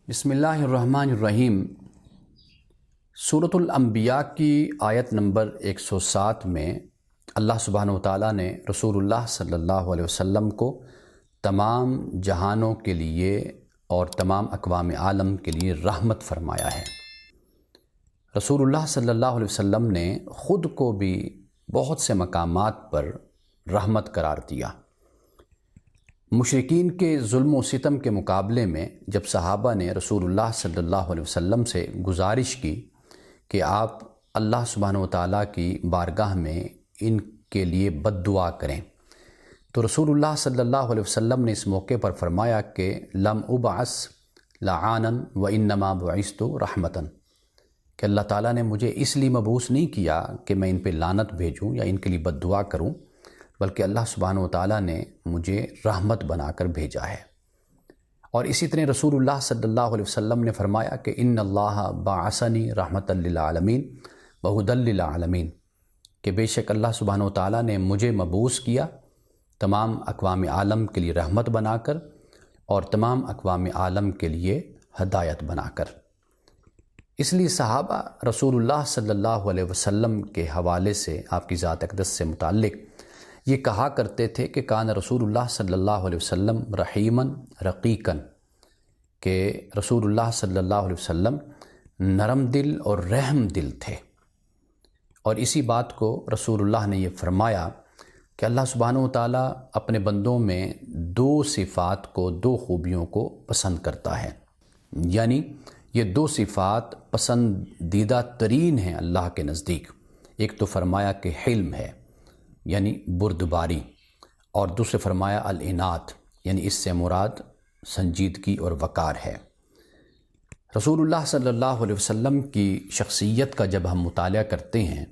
بسم اللہ الرحمن الرحیم۔ سورۃ الانبیاء کی آیت نمبر 107 میں اللہ سبحانہ وتعالیٰ نے رسول اللہ صلی اللہ علیہ وسلم کو تمام جہانوں کے لیے اور تمام اقوام عالم کے لیے رحمت فرمایا ہے۔ رسول اللہ صلی اللہ علیہ وسلم نے خود کو بھی بہت سے مقامات پر رحمت قرار دیا۔ مشرکین کے ظلم و ستم کے مقابلے میں جب صحابہ نے رسول اللہ صلی اللہ علیہ وسلم سے گزارش کی کہ آپ اللہ سبحانہ وتعالیٰ کی بارگاہ میں ان کے لیے بد دعا کریں، تو رسول اللہ صلی اللہ علیہ وسلم نے اس موقع پر فرمایا کہ لم ابعث لعانا وانما بعثت رحمتا، کہ اللہ تعالیٰ نے مجھے اس لیے مبعوث نہیں کیا کہ میں ان پہ لعنت بھیجوں یا ان کے لیے بد دعا کروں، بلکہ اللہ سبحانہ وتعالیٰ نے مجھے رحمت بنا کر بھیجا ہے۔ اور اسی طرح رسول اللہ صلی اللہ علیہ وسلم نے فرمایا کہ ان اللہ بعثنی رحمتا للعالمین وہدی للعالمین، کہ بے شک اللہ سبحانہ وتعالیٰ نے مجھے مبعوث کیا تمام اقوام عالم کے لیے رحمت بنا کر اور تمام اقوام عالم کے لیے ہدایت بنا کر۔ اس لیے صحابہ رسول اللہ صلی اللہ علیہ وسلم کے حوالے سے آپ کی ذات اقدس سے متعلق یہ کہا کرتے تھے کہ کان رسول اللہ صلی اللہ علیہ وسلم رحیماً رقیقاً، کہ رسول اللہ صلی اللہ علیہ وسلم نرم دل اور رحم دل تھے۔ اور اسی بات کو رسول اللہ نے یہ فرمایا کہ اللہ سبحانہ وتعالیٰ اپنے بندوں میں دو صفات کو، دو خوبیوں کو پسند کرتا ہے، یعنی یہ دو صفات پسندیدہ ترین ہیں اللہ کے نزدیک۔ ایک تو فرمایا کہ حلم ہے، یعنی بردباری، اور دوسرے فرمایا العنات، یعنی اس سے مراد سنجیدگی اور وقار ہے۔ رسول اللہ صلی اللہ علیہ وسلم کی شخصیت کا جب ہم مطالعہ کرتے ہیں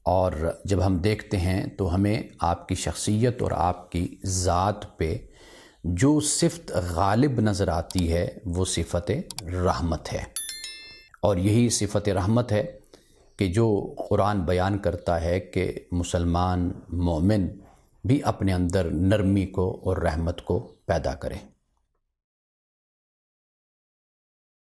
اور جب ہم دیکھتے ہیں تو ہمیں آپ کی شخصیت اور آپ کی ذات پہ جو صفت غالب نظر آتی ہے وہ صفت رحمت ہے، اور یہی صفت رحمت ہے کہ جو قرآن بیان کرتا ہے کہ مسلمان مومن بھی اپنے اندر نرمی کو اور رحمت کو پیدا کرے۔